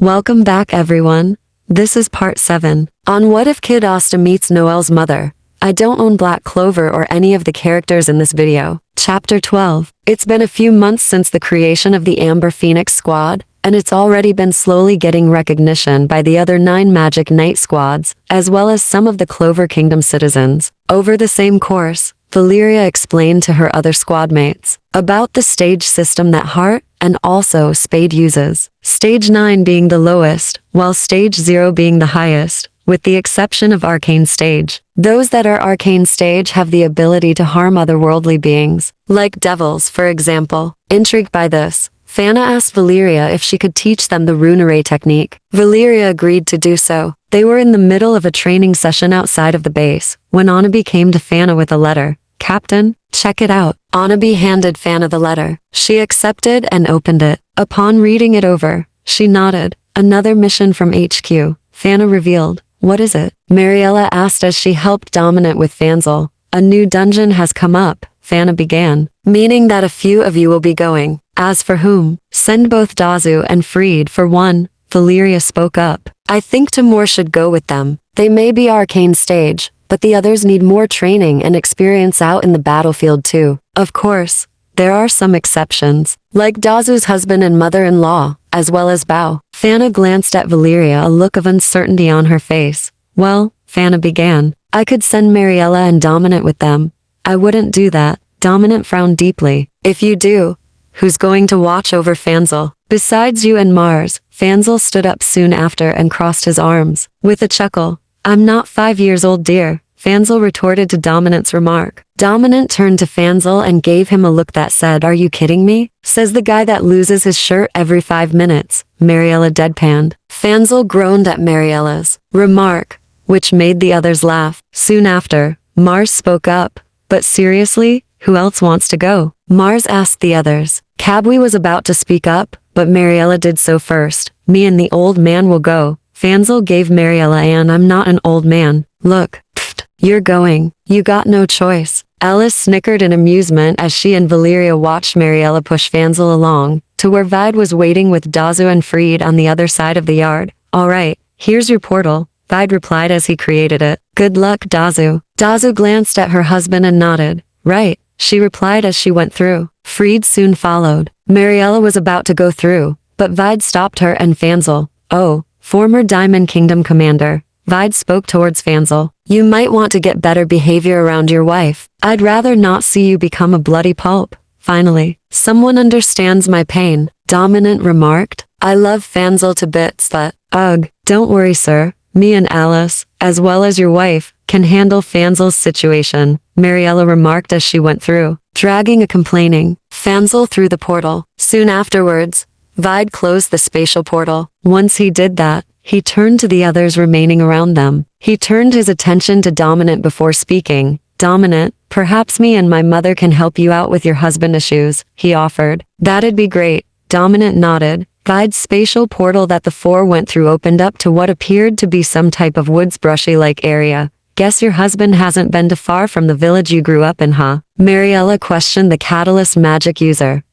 Welcome back everyone. This is part 7. On What If Kid Asta Meets Noelle's Mother. I don't own Black Clover or any of the characters in this video. Chapter 12. It's been a few months since the creation of the Amber Phoenix squad, and it's already been slowly getting recognition by the other 9 Magic Knight squads, as well as some of the Clover Kingdom citizens. Over the same course, Valkyrie explained to her other squad mates about the stage system that Heart and also Spade uses. Stage 9 being the lowest, while Stage 0 being the highest, with the exception of Arcane Stage. Those that are Arcane Stage have the ability to harm otherworldly beings, like devils for example. Intrigued by this, Fana asked Valkyrie if she could teach them the rune array technique. Valkyrie agreed to do so. They were in the middle of a training session outside of the base, when Anabi came to Fana with a letter. "Captain, check it out." Anabi handed Fana the letter. She accepted and opened it. Upon reading it over, she nodded. "Another mission from HQ," Fana revealed. "What is it?" Mariella asked as she helped Dominant with Fanzel. "A new dungeon has come up," Fana began, "meaning that a few of you will be going. As for whom, send both Dazu and Freed for one," Valeria spoke up. "I think Timur should go with them. They may be Arcane Stage, but the others need more training and experience out in the battlefield too. Of course, there are some exceptions, like Dazu's husband and mother-in-law, as well as Bao." Fana glanced at Valeria, a look of uncertainty on her face. "Well," Fana began, "I could send Mariella and Dominant with them." "I wouldn't do that," Dominant frowned deeply. "If you do, who's going to watch over Fanzel? Besides you and Mars?" Fanzel stood up soon after and crossed his arms. With a chuckle, "I'm not 5 years old, dear," Fanzel retorted to Dominant's remark. Dominant turned to Fanzel and gave him a look that said, "Are you kidding me? Says the guy that loses his shirt every 5 minutes. Mariella deadpanned. Fanzel groaned at Mariella's remark, which made the others laugh. Soon after, Mars spoke up. "But seriously, who else wants to go?" Mars asked the others. Cabwi was about to speak up, but Mariella did so first. "Me and the old man will go." Fanzel gave Mariella an "I'm not an old man" look. "Pfft, you're going. You got no choice." Alice snickered in amusement as she and Valeria watched Mariella push Fanzel along, to where Vide was waiting with Dazu and Freed on the other side of the yard. "All right, here's your portal," Vide replied as he created it. "Good luck, Dazu." Dazu glanced at her husband and nodded. "Right," she replied as she went through. Freed soon followed. Mariella was about to go through, but Vide stopped her and Fanzel. "Oh, former Diamond Kingdom commander," Vide spoke towards Fanzel. "You might want to get better behavior around your wife. I'd rather not see you become a bloody pulp." Finally, "Someone understands my pain," Dominant remarked. "I love Fanzel to bits but, ugh, don't worry sir. Me and Alice, as well as your wife, can handle Fanzel's situation," Mariella remarked as she went through, dragging a complaining Fanzel through the portal. Soon afterwards, Vide closed the spatial portal. Once he did that, he turned to the others remaining around them. He turned his attention to Dominant before speaking. "Dominant, perhaps me and my mother can help you out with your husband issues," he offered. "That'd be great." Dominant nodded. Vide's spatial portal that the four went through opened up to what appeared to be some type of woods brushy-like area. "Guess your husband hasn't been too far from the village you grew up in, huh?" Mariella questioned the catalyst magic user.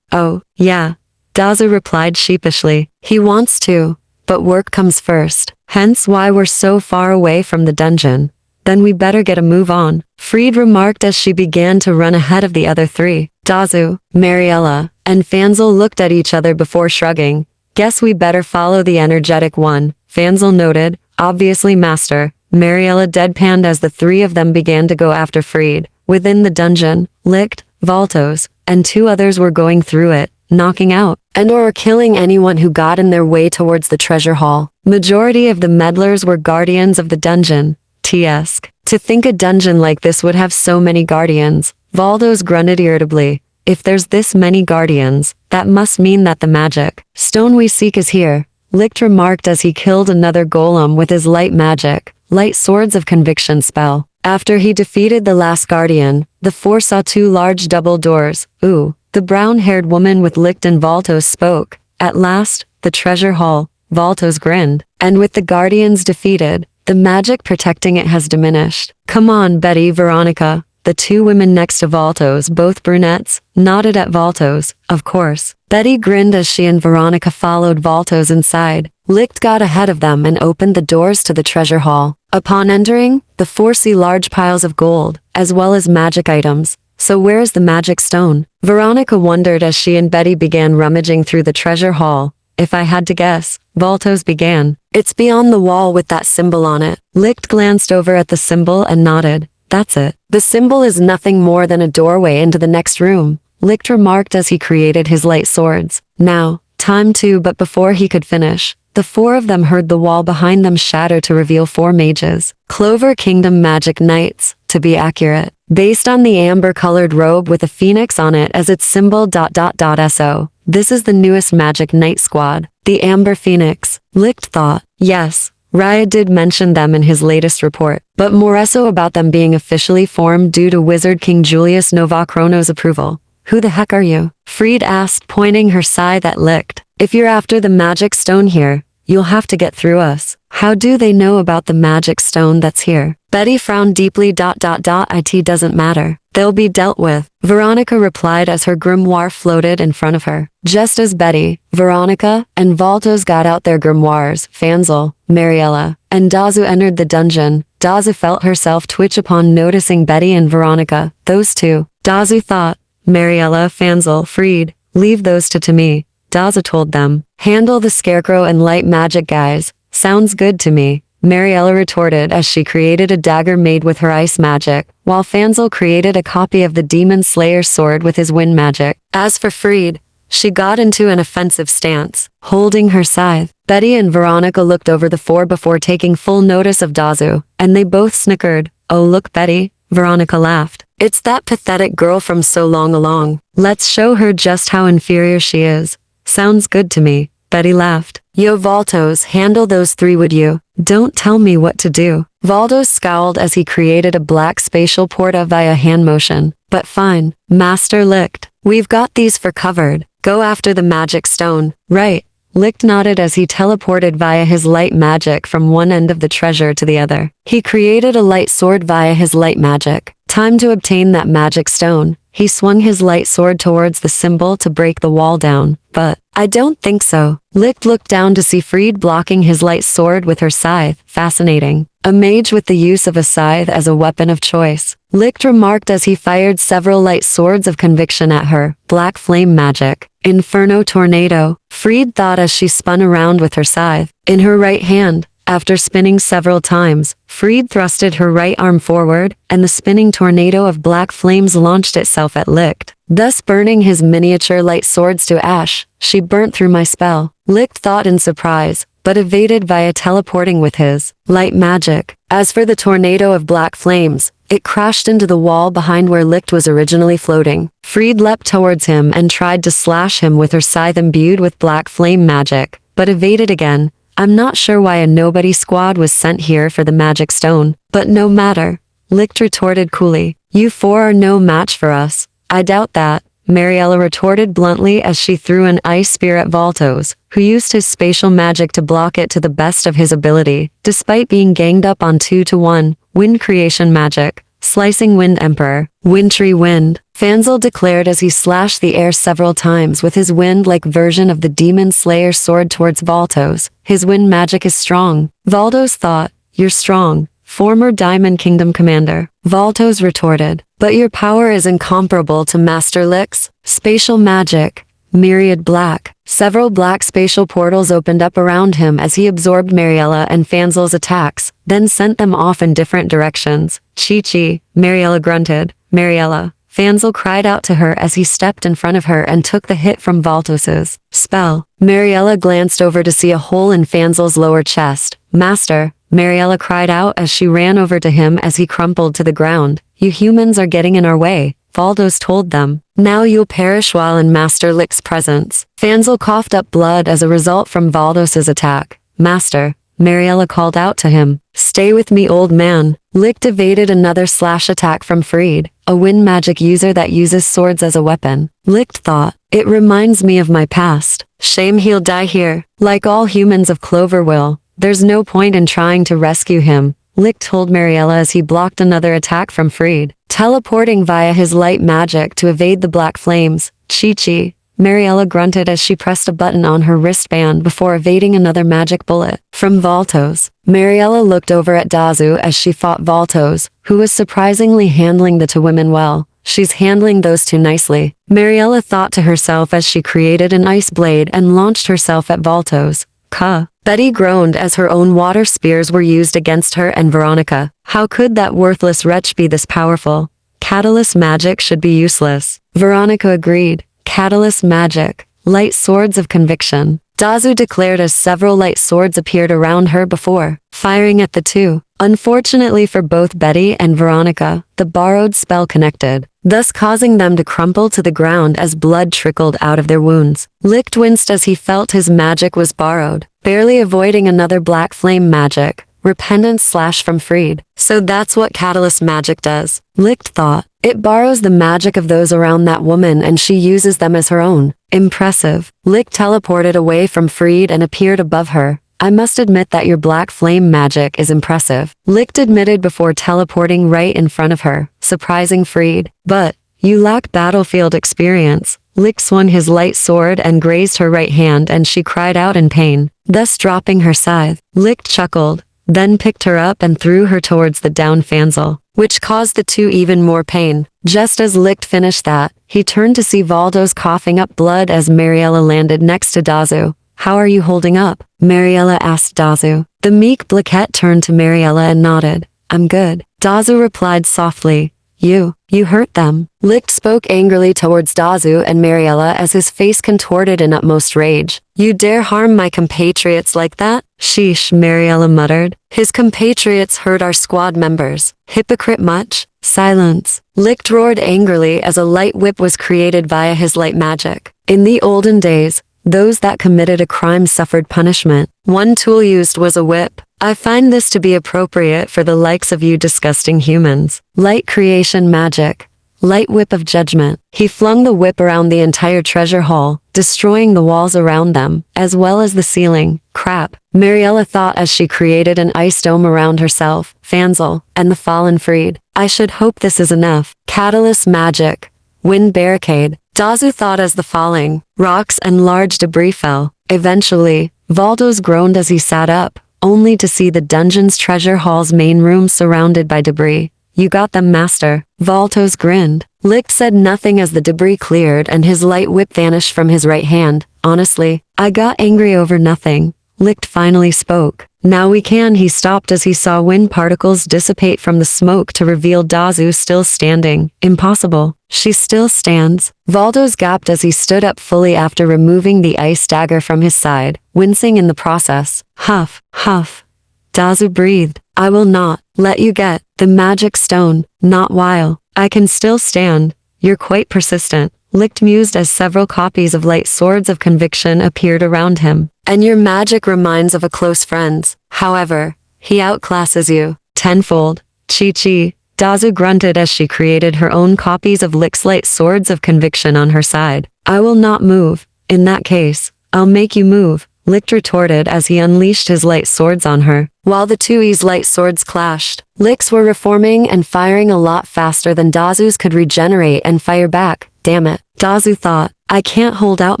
Oh, yeah," Dazu replied sheepishly. "He wants to, but work comes first. Hence why we're so far away from the dungeon. Then we better get a move on," Freed remarked as she began to run ahead of the other 3. Dazu, Mariella, and Fanzel looked at each other before shrugging. "Guess we better follow the energetic one," Fanzel noted. "Obviously, master." Mariella deadpanned as the 3 of them began to go after Freed. Within the dungeon, Licht, Valtos, and 2 others were going through it, knocking out and/or killing anyone who got in their way towards the treasure hall. Majority of the meddlers were guardians of the dungeon. To think a dungeon like this would have so many guardians, Valdos grunted irritably. "If there's this many guardians, that must mean that the magic stone we seek is here," Licht remarked as he killed another golem with his light magic, light swords of conviction spell. After he defeated the last guardian, the 4 saw 2 large double doors. "Ooh," the brown-haired woman with Licht and Valtos spoke. "At last, the treasure hall," Valtos grinned. "And with the guardians defeated, the magic protecting it has diminished." "Come on, Betty, Veronica," The two women next to Valtos, both brunettes, nodded at Valtos, of course. Betty grinned as she and Veronica followed Valtos inside. Licht got ahead of them and opened the doors to the treasure hall. Upon entering, the four see large piles of gold, as well as magic items. So where's the magic stone? Veronica wondered as she and Betty began rummaging through the treasure hall. If I had to guess, Valtos began. It's beyond the wall with that symbol on it. Licht glanced over at the symbol and nodded. That's it. The symbol is nothing more than a doorway into the next room, Licht remarked as he created his light swords. Now, time to, but before he could finish, the four of them heard the wall behind them shatter to reveal four mages. Clover Kingdom Magic Knights, to be accurate. Based on the amber-colored robe with a phoenix on it as its symbol. So. This is the newest Magic Knight squad. The Amber Phoenix. Licht thought. Yes, Raya did mention them in his latest report, but more so about them being officially formed due to Wizard King Julius Novachrono's approval. Who the heck are you? Fried asked, pointing her scythe at Licht. If you're after the magic stone here, you'll have to get through us. How do they know about the magic stone that's here? Betty frowned deeply. It doesn't matter. They'll be dealt with, Veronica replied as her grimoire floated in front of her. Just as Betty, Veronica, and Valtos got out their grimoires, Fanzel, Mariella, and Dazu entered the dungeon. Dazu felt herself twitch upon noticing Betty and Veronica, those two. Dazu thought, Mariella, Fanzel, Fried, leave those two to me. Dazu told them. Handle the scarecrow and light magic guys. Sounds good to me, Mariella retorted as she created a dagger made with her ice magic, while Fanzel created a copy of the Demon Slayer's sword with his wind magic. As for Fried, she got into an offensive stance, holding her scythe. Betty and Veronica looked over the four before taking full notice of Dazu, and they both snickered. Oh look Betty, Veronica laughed. It's that pathetic girl from so long along. Let's show her just how inferior she is. Sounds good to me, Betty laughed. Yo Valtos, handle those three would you? Don't tell me what to do. Valtos scowled as he created a black spatial porta via hand motion. But fine, Master Licht. We've got these for covered. Go after the magic stone. Right. Licht nodded as he teleported via his light magic from one end of the treasure to the other. He created a light sword via his light magic. Time to obtain that magic stone. He swung his light sword towards the symbol to break the wall down, but I don't think so. Licht looked down to see Fried blocking his light sword with her scythe. Fascinating. A mage with the use of a scythe as a weapon of choice. Licht remarked as he fired several light swords of conviction at her. Black flame magic. Inferno tornado. Fried thought as she spun around with her scythe. In her right hand, after spinning several times, Fried thrusted her right arm forward, and the spinning tornado of black flames launched itself at Licht, thus burning his miniature light swords to ash. She burnt through my spell. Licht thought in surprise, but evaded via teleporting with his light magic. As for the tornado of black flames, it crashed into the wall behind where Licht was originally floating. Fried leapt towards him and tried to slash him with her scythe imbued with black flame magic, but evaded again. I'm not sure why a nobody squad was sent here for the magic stone, but no matter, Licht retorted coolly. You four are no match for us. I doubt that, Mariella retorted bluntly as she threw an ice spear at Valtos, who used his spatial magic to block it to the best of his ability, despite being ganged up on 2-1, wind creation magic. Slicing Wind Emperor, Wintry Wind, Fanzel declared as he slashed the air several times with his wind-like version of the Demon Slayer's sword towards Valtos. His wind magic is strong. Valtos thought, you're strong, former Diamond Kingdom commander. Valtos retorted, but your power is incomparable to Master Licht's spatial magic. Myriad black. Several black spatial portals opened up around him as he absorbed Mariella and Fanzel's attacks, then sent them off in different directions. Chi-chi, Mariella grunted. Mariella. Fanzel cried out to her as he stepped in front of her and took the hit from Valtos's spell. Mariella glanced over to see a hole in Fanzel's lower chest. Master, Mariella cried out as she ran over to him as he crumpled to the ground. You humans are getting in our way, Valtos told them. Now you'll perish while in Master Licht's presence. Fanzel coughed up blood as a result from Valdos's attack. Master, Mariella called out to him. Stay with me old man. Licht evaded another slash attack from Fried, a wind magic user that uses swords as a weapon. Licht thought, it reminds me of my past. Shame he'll die here. Like all humans of Clover will, there's no point in trying to rescue him. Lick told Mariella as he blocked another attack from Fried, teleporting via his light magic to evade the black flames. Chi-chi. Mariella grunted as she pressed a button on her wristband before evading another magic bullet from Valtos. Mariella looked over at Dazu as she fought Valtos, who was surprisingly handling the two women well. She's handling those two nicely, Mariella thought to herself as she created an ice blade and launched herself at Valtos. Ka. Betty groaned as her own water spears were used against her and Veronica. How could that worthless wretch be this powerful? Catalyst magic should be useless. Veronica agreed. Catalyst magic. Light swords of conviction. Dazu declared as several light swords appeared around her before firing at the two. Unfortunately for both Betty and Veronica, the borrowed spell connected, thus causing them to crumple to the ground as blood trickled out of their wounds. Licht winced as he felt his magic was borrowed, barely avoiding another black flame magic. Repentance slash from Fried. So that's what catalyst magic does. Licht thought. It borrows the magic of those around that woman and she uses them as her own. Impressive. Licht teleported away from Fried and appeared above her. I must admit that your black flame magic is impressive. Licht admitted before teleporting right in front of her, surprising Fried. But, you lack battlefield experience. Licht swung his light sword and grazed her right hand and she cried out in pain, thus dropping her scythe. Licht chuckled, then picked her up and threw her towards the down Fanzel, which caused the two even more pain. Just as Licht finished that, he turned to see Valdos coughing up blood as Mariella landed next to Dazu. How are you holding up? Mariella asked Dazu. The meek Blaquette turned to Mariella and nodded. I'm good. Dazu replied softly. You hurt them. Licht spoke angrily towards Dazu and Mariella as his face contorted in utmost rage. You dare harm my compatriots like that? Sheesh, Mariella muttered. His compatriots hurt our squad members. Hypocrite much? Silence. Licht roared angrily as a light whip was created via his light magic. In the olden days, those that committed a crime suffered punishment. One tool used was a whip. I find this to be appropriate for the likes of you disgusting humans. Light creation magic. Light whip of judgment. He flung the whip around the entire treasure hall, destroying the walls around them, as well as the ceiling. Crap. Mariella thought as she created an ice dome around herself, Fanzel, and the fallen Fried. I should hope this is enough. Catalyst magic. Wind barricade. Dazu thought as the falling rocks and large debris fell. Eventually, Valdos groaned as he sat up, only to see the dungeon's treasure hall's main room surrounded by debris. You got them, master. Valdos grinned. Licht said nothing as the debris cleared and his light whip vanished from his right hand. Honestly, I got angry over nothing. Licht finally spoke. Now we can. He stopped as he saw wind particles dissipate from the smoke to reveal Dazu still standing. Impossible. She still stands. Valdos gasped as he stood up fully after removing the ice dagger from his side, wincing in the process. Huff, huff. Dazu breathed. I will not let you get the magic stone, not while I can still stand. You're quite persistent. Licht mused as several copies of light swords of conviction appeared around him. And your magic reminds of a close friend's. However, he outclasses you tenfold. Chi-chi. Dazu grunted as she created her own copies of Licht's light swords of conviction on her side. I will not move. In that case, I'll make you move. Licht retorted as he unleashed his light swords on her. While the two's light swords clashed, Licht's were reforming and firing a lot faster than Dazu's could regenerate and fire back. Damn it. Dazu thought, I can't hold out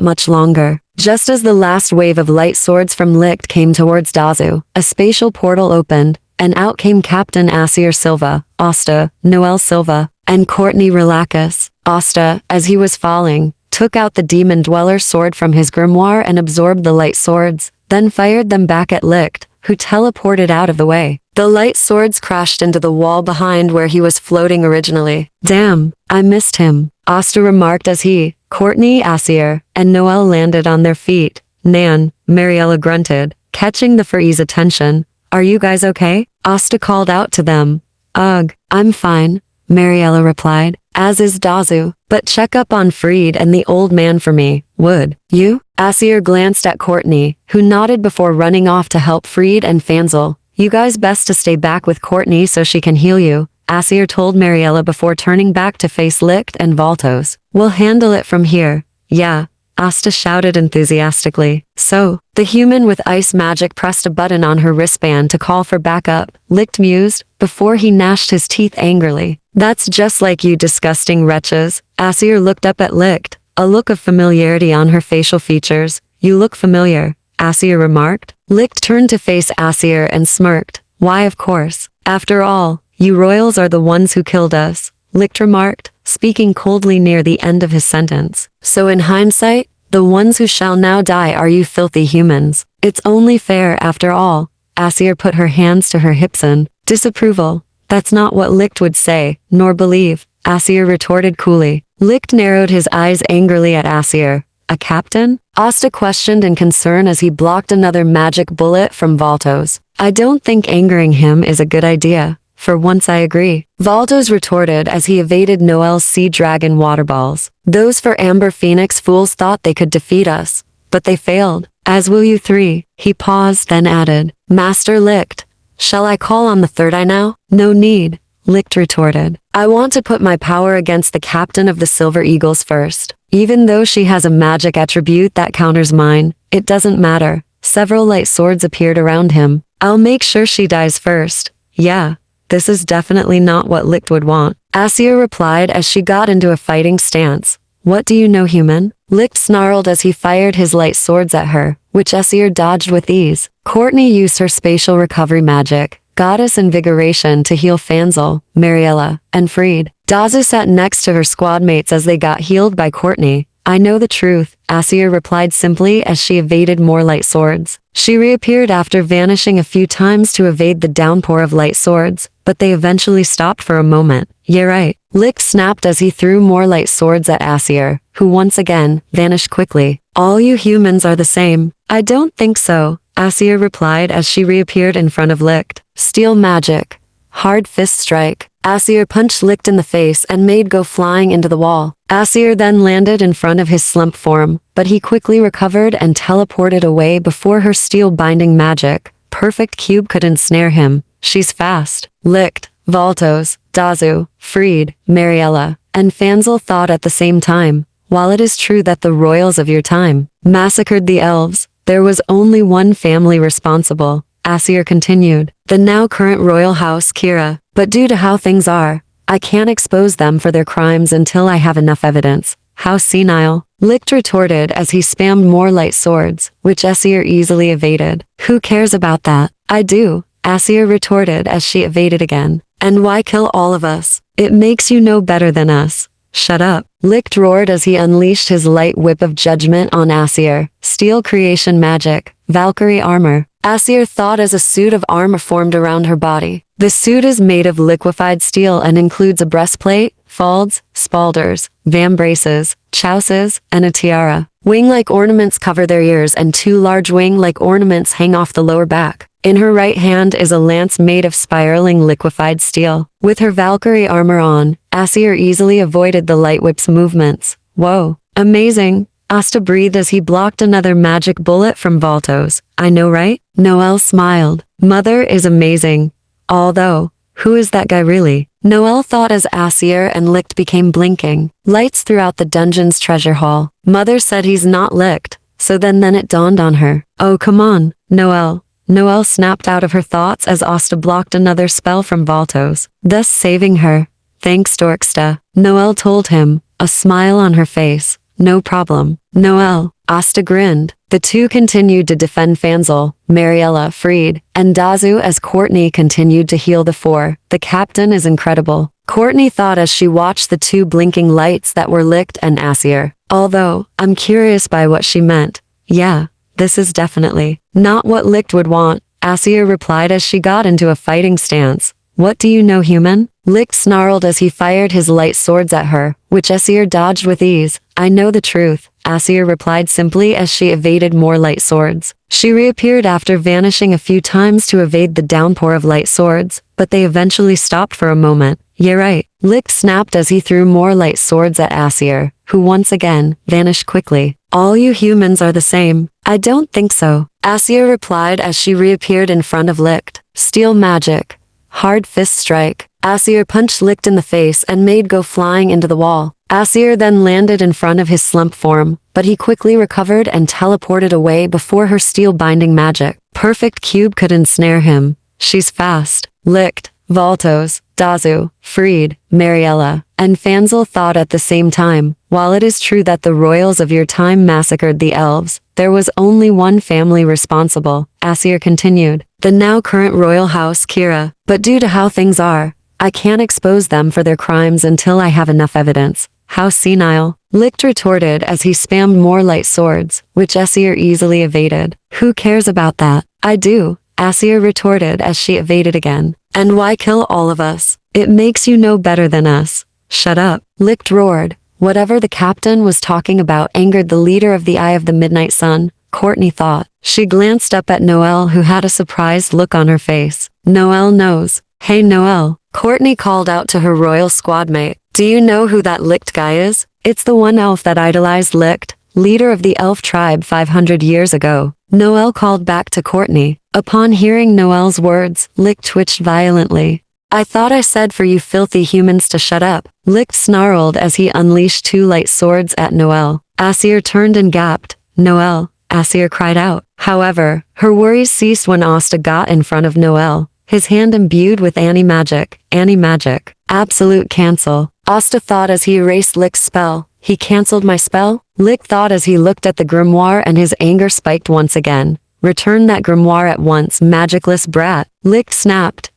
much longer. Just as the last wave of light swords from Licht came towards Dazu, a spatial portal opened, and out came Captain Asier Silva, Asta, Noelle Silva, and Courtney Relacus. Asta, as he was falling, took out the demon dweller sword from his grimoire and absorbed the light swords, then fired them back at Licht, who teleported out of the way. The light swords crashed into the wall behind where he was floating originally. Damn, I missed him, Asta remarked as he, Courtney, Asier, and Noelle landed on their feet. Nan, Mariella grunted, catching the Fray's attention. Are you guys okay? Asta called out to them. Ugh, I'm fine, Mariella replied, as is Dazu, but check up on Fried and the old man for me, would you? Asier glanced at Courtney, who nodded before running off to help Fried and Fanzel. You guys best to stay back with Courtney so she can heal you, Asier told Mariella before turning back to face Licht and Valtos. We'll handle it from here. Yeah, Asta shouted enthusiastically. So, the human with ice magic pressed a button on her wristband to call for backup, Licht mused, before he gnashed his teeth angrily. That's just like you disgusting wretches. Asir looked up at Licht, a look of familiarity on her facial features. You look familiar, Asir remarked. Licht turned to face Asir and smirked. Why, of course. After all, you royals are the ones who killed us, Licht remarked, speaking coldly near the end of his sentence. So in hindsight, the ones who shall now die are you filthy humans. It's only fair after all. Asir put her hands to her hips in disapproval. That's not what Licht would say, nor believe, Asir retorted coolly. Licht narrowed his eyes angrily at Asir. A captain? Asta questioned in concern as he blocked another magic bullet from Valtos. I don't think angering him is a good idea. For once I agree. Valtos retorted as he evaded Noelle's sea dragon water balls. Those for Amber Phoenix fools thought they could defeat us. But they failed. As will you three. He paused, then added. Master Licht. Shall I call on the third eye now? No need, Licht retorted. I want to put my power against the captain of the Silver Eagles first. Even though she has a magic attribute that counters mine, it doesn't matter. Several light swords appeared around him. I'll make sure she dies first. Yeah, this is definitely not what Licht would want. Asir replied as she got into a fighting stance. What do you know, human? Licht snarled as he fired his light swords at her, which Asir dodged with ease. Courtney used her spatial recovery magic, Goddess Invigoration, to heal Fanzel, Mariella, and Fried. Dazu sat next to her squad mates as they got healed by Courtney. I know the truth, Asir replied simply as she evaded more light swords. She reappeared after vanishing a few times to evade the downpour of light swords, but they eventually stopped for a moment. Yeah right. Licht snapped as he threw more light swords at Asir, who once again vanished quickly. All you humans are the same. I don't think so, Asir replied as she reappeared in front of Licht. Steel magic. Hard fist strike. Asir punched Licht in the face and made go flying into the wall. Asir then landed in front of his slump form, but he quickly recovered and teleported away before her steel binding magic. Perfect cube could ensnare him. She's fast. Licht, Valtos, Dazu, Fried, Mariella, and Fanzel thought at the same time. While it is true that the royals of your time massacred the elves, there was only one family responsible, Asir continued. The now current royal house Kira. But due to how things are, I can't expose them for their crimes until I have enough evidence. How senile, Licht retorted as he spammed more light swords, which Asir easily evaded. Who cares about that? I do, Asir retorted as she evaded again. And why kill all of us? It makes you no better than us. Shut up, Licht roared as he unleashed his light whip of judgment on Asir. Steel creation magic, Valkyrie armor. Asir thought as a suit of armor formed around her body. The suit is made of liquefied steel and includes a breastplate, falds, spalders, vambraces, chouses, and a tiara. Wing-like ornaments cover their ears and two large wing-like ornaments hang off the lower back. In her right hand is a lance made of spiraling liquefied steel. With her Valkyrie armor on, Asir easily avoided the light whip's movements. Whoa, amazing. Asta breathed as he blocked another magic bullet from Valtos. I know, right? Noelle smiled. Mother is amazing. Although, who is that guy really? Noelle thought as Asir and Licht became blinking lights throughout the dungeon's treasure hall. Mother said he's not Licht, so then it dawned on her. Oh come on, Noelle. Noelle snapped out of her thoughts as Asta blocked another spell from Valtos, thus saving her. Thanks Dorksta, Noelle told him, a smile on her face. No problem, Noelle. Asta grinned. The two continued to defend Fanzel, Mariella, Fried, and Dazu as Courtney continued to heal the four. The captain is incredible, Courtney thought as she watched the two blinking lights that were Licht and Asir. Although, I'm curious by what she meant. Yeah, this is definitely not what Licht would want, Asir replied as she got into a fighting stance. What do you know, human? Licht snarled as he fired his light swords at her, which Asir dodged with ease. I know the truth, Asir replied simply as she evaded more light swords. She reappeared after vanishing a few times to evade the downpour of light swords, but they eventually stopped for a moment. Yeah right, Licht snapped as he threw more light swords at Asir, who once again vanished quickly. All you humans are the same. I don't think so, Asir replied as she reappeared in front of Licht. Steel magic. Hard fist strike. Asir punched Licht in the face and made go flying into the wall. Asir then landed in front of his slump form, but he quickly recovered and teleported away before her steel-binding magic. Perfect cube could ensnare him. She's fast. Licked. Valtos, Dazu, Fried, Mariella, and Fanzel thought at the same time. While it is true that the royals of your time massacred the elves, there was only one family responsible, Asir continued. The now current royal house Kira. But due to how things are, I can't expose them for their crimes until I have enough evidence. How senile, Licht retorted as he spammed more light swords, which Asir easily evaded. Who cares about that? I do, Asir retorted as she evaded again. And why kill all of us? It makes you no better than us. Shut up, Licht roared. Whatever the captain was talking about angered the leader of the Eye of the Midnight Sun, Courtney thought. She glanced up at Noelle, who had a surprised look on her face. Noelle knows. Hey Noelle, Courtney called out to her royal squadmate. Do you know who that Licht guy is? It's the one elf that idolized Licht, leader of the elf tribe 500 years ago. Noelle called back to Courtney. Upon hearing Noelle's words, Licht twitched violently. I thought I said for you filthy humans to shut up. Licht snarled as he unleashed two light swords at Noelle. Asir turned and gaped. Noelle, Asir cried out. However, her worries ceased when Asta got in front of Noelle, his hand imbued with anti-magic. Anti-magic. Absolute cancel. Asta thought as he erased Licht's spell. He cancelled my spell? Licht thought as he looked at the grimoire, and his anger spiked once again. Return that grimoire at once, magicless brat. Licht snapped.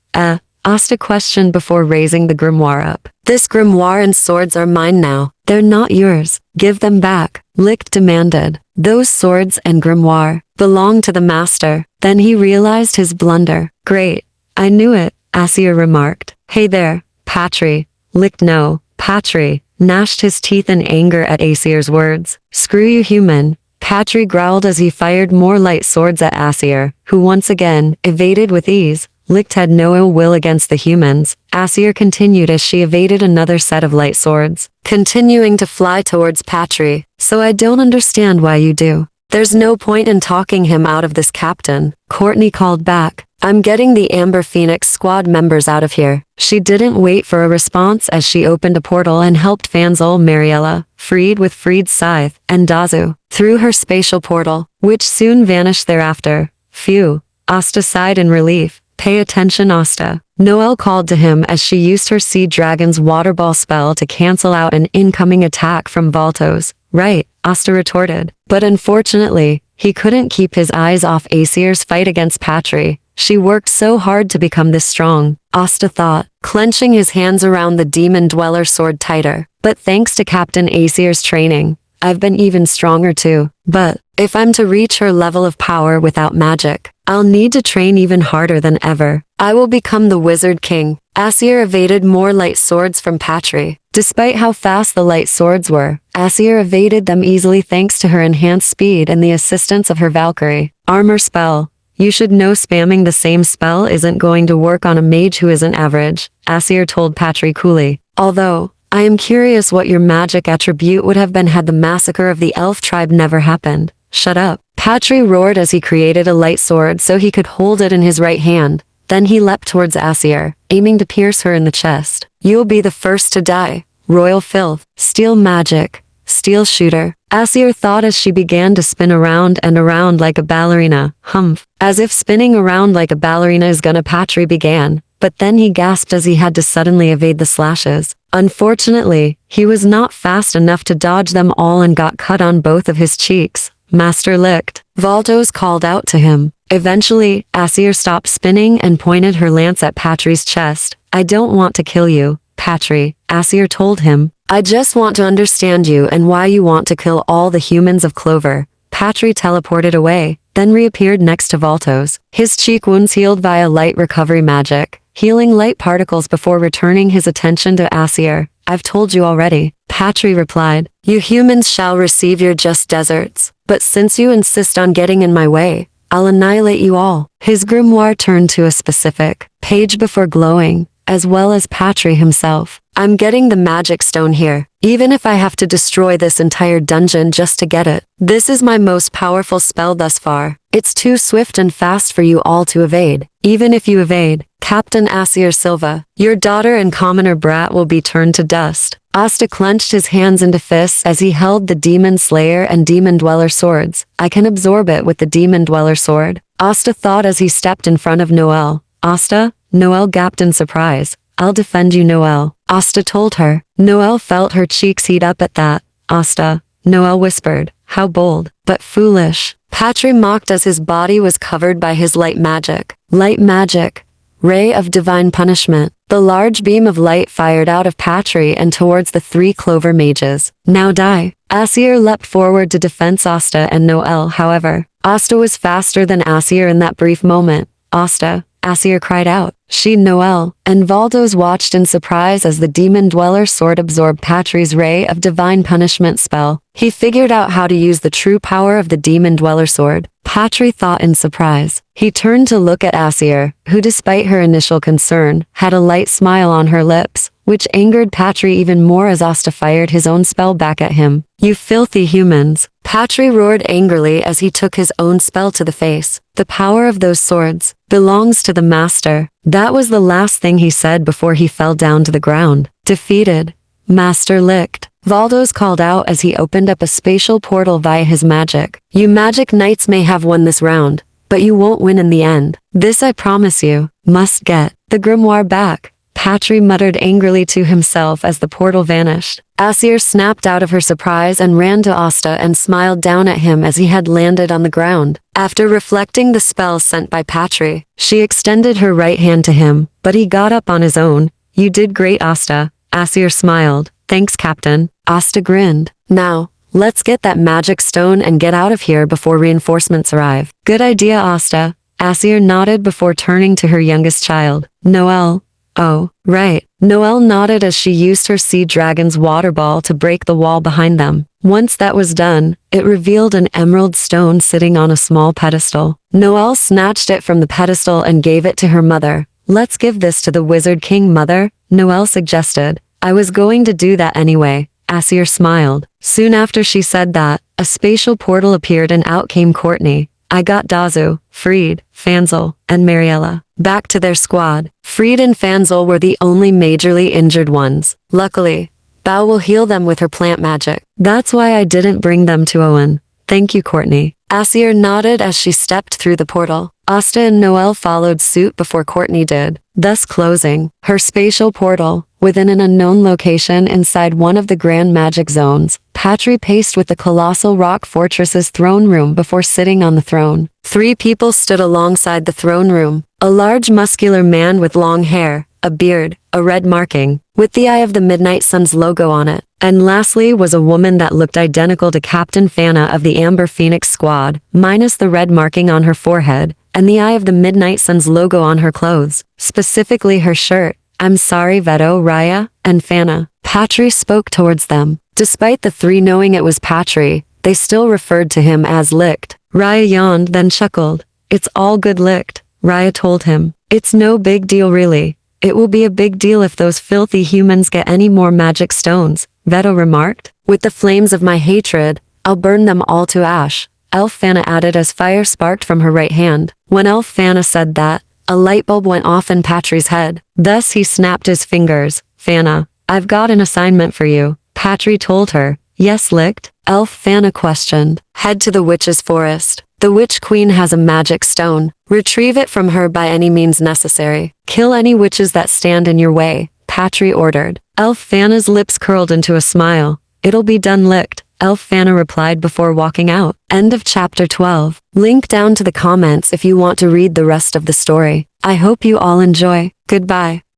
Asta questioned before raising the grimoire up. This grimoire and swords are mine now. They're not yours. Give them back, Licht demanded. Those swords and grimoire belong to the master. Then he realized his blunder. Great. I knew it, Asir remarked. Hey there, Patry. Licht no, Patry, gnashed his teeth in anger at Asir's words. Screw you human. Patry growled as he fired more light swords at Asir, who once again evaded with ease. Licht had no ill will against the humans. Asir continued as she evaded another set of light swords, continuing to fly towards Patry. So I don't understand why you do. There's no point in talking him out of this, Captain, Courtney called back. I'm getting the Amber Phoenix squad members out of here. She didn't wait for a response as she opened a portal and helped Fanzel, Mariella, Fried with Fried's scythe, and Dazu through her spatial portal, which soon vanished thereafter. Phew, Asta sighed in relief. Pay attention, Asta. Noelle called to him as she used her Sea Dragon's water ball spell to cancel out an incoming attack from Valtos. Right, Asta retorted. But unfortunately, he couldn't keep his eyes off Asir's fight against Patry. She worked so hard to become this strong, Asta thought, clenching his hands around the demon dweller sword tighter. But thanks to Captain Asir's training, I've been even stronger too. But if I'm to reach her level of power without magic, I'll need to train even harder than ever. I will become the Wizard King. Asir evaded more light swords from Patry. Despite how fast the light swords were, Asir evaded them easily thanks to her enhanced speed and the assistance of her Valkyrie armor spell. You should know spamming the same spell isn't going to work on a mage who isn't average, Asir told Patry coolly. Although, I am curious what your magic attribute would have been had the massacre of the elf tribe never happened. Shut up. Patry roared as he created a light sword so he could hold it in his right hand. Then he leapt towards Asir, aiming to pierce her in the chest. You'll be the first to die. Royal filth. Steel magic. Steel shooter. Asir thought as she began to spin around and around like a ballerina. Humph. As if spinning around like a ballerina is gonna, Patry began. But then he gasped as he had to suddenly evade the slashes. Unfortunately, he was not fast enough to dodge them all and got cut on both of his cheeks. Master Licht. Valtos called out to him. Eventually, Asir stopped spinning and pointed her lance at Patry's chest. I don't want to kill you, Patry, Asir told him. I just want to understand you and why you want to kill all the humans of Clover. Patry teleported away, then reappeared next to Valtos. His cheek wounds healed via light recovery magic, healing light particles before returning his attention to Asir. I've told you already, Patry replied. You humans shall receive your just deserts. But since you insist on getting in my way, I'll annihilate you all. His grimoire turned to a specific page before glowing, as well as Patry himself. I'm getting the magic stone here, even if I have to destroy this entire dungeon just to get it. This is my most powerful spell thus far. It's too swift and fast for you all to evade. Even if you evade, Captain Asir Silva, your daughter and commoner brat will be turned to dust. Asta clenched his hands into fists as he held the Demon Slayer and Demon Dweller swords. I can absorb it with the Demon Dweller sword, Asta thought as he stepped in front of Noelle. Asta? Noelle gaped in surprise. I'll defend you, Noelle, Asta told her. Noelle felt her cheeks heat up at that. Asta, Noelle whispered. How bold, but foolish. Patry mocked as his body was covered by his light magic. Light magic. Ray of divine punishment. The large beam of light fired out of Patry and towards the 3 clover mages. Now die. Asir leapt forward to defend Asta and Noelle, however. Asta was faster than Asir in that brief moment. Asta, Asir cried out. She, Noelle, and Valdos watched in surprise as the Demon Dweller sword absorbed Patry's ray of divine punishment spell. He figured out how to use the true power of the Demon Dweller sword. Patry thought in surprise. He turned to look at Asir, who despite her initial concern, had a light smile on her lips, which angered Patry even more as Asta fired his own spell back at him. You filthy humans. Patry roared angrily as he took his own spell to the face. The power of those swords belongs to the master. That was the last thing he said before he fell down to the ground. Defeated. Master licked. Valdos called out as he opened up a spatial portal via his magic. You magic knights may have won this round, but you won't win in the end. This I promise you. Must get the grimoire back. Patry muttered angrily to himself as the portal vanished. Asir snapped out of her surprise and ran to Asta and smiled down at him as he had landed on the ground. After reflecting the spell sent by Patry, she extended her right hand to him, but he got up on his own. You did great, Asta. Asir smiled. Thanks, Captain. Asta grinned. Now, let's get that magic stone and get out of here before reinforcements arrive. Good idea, Asta. Asir nodded before turning to her youngest child. Noelle. Oh, right. Noelle nodded as she used her sea dragon's water ball to break the wall behind them. Once that was done, it revealed an emerald stone sitting on a small pedestal. Noelle snatched it from the pedestal and gave it to her mother. Let's give this to the Wizard King, mother, Noelle suggested. I was going to do that anyway. Asir smiled. Soon after she said that, a spatial portal appeared and out came Courtney. I got Dazu, Fried, Fanzel, and Mariella back to their squad. Fried and Fanzel were the only majorly injured ones. Luckily, Bao will heal them with her plant magic. That's why I didn't bring them to Owen. Thank you, Courtney. Asir nodded as she stepped through the portal. Asta and Noelle followed suit before Courtney did, thus closing her spatial portal. Within an unknown location inside one of the grand magic zones, Patry paced with the colossal rock fortress's throne room before sitting on the throne. 3 people stood alongside the throne room. A large muscular man with long hair, a beard, a red marking, with the Eye of the Midnight Sun's logo on it. And lastly was a woman that looked identical to Captain Fana of the Amber Phoenix squad, minus the red marking on her forehead, and the Eye of the Midnight Sun's logo on her clothes, specifically her shirt. I'm sorry, Veto, Raya, and Fana. Patry spoke towards them. Despite the 3 knowing it was Patry, they still referred to him as Licked. Raya yawned, then chuckled. It's all good, Licked, Raya told him. It's no big deal really. It will be a big deal if those filthy humans get any more magic stones, Veto remarked. With the flames of my hatred, I'll burn them all to ash, Elf Fana added as fire sparked from her right hand. When Elf Fana said that, a light bulb went off in Patry's head. Thus he snapped his fingers. Fana, I've got an assignment for you, Patry told her. Yes, Licked? Elf Fana questioned. Head to the witch's forest. The witch queen has a magic stone. Retrieve it from her by any means necessary. Kill any witches that stand in your way, Patry ordered. Elf Fana's lips curled into a smile. It'll be done, Licked, Elf Fana replied before walking out. End of chapter 12. Link down to the comments if you want to read the rest of the story. I hope you all enjoy. Goodbye.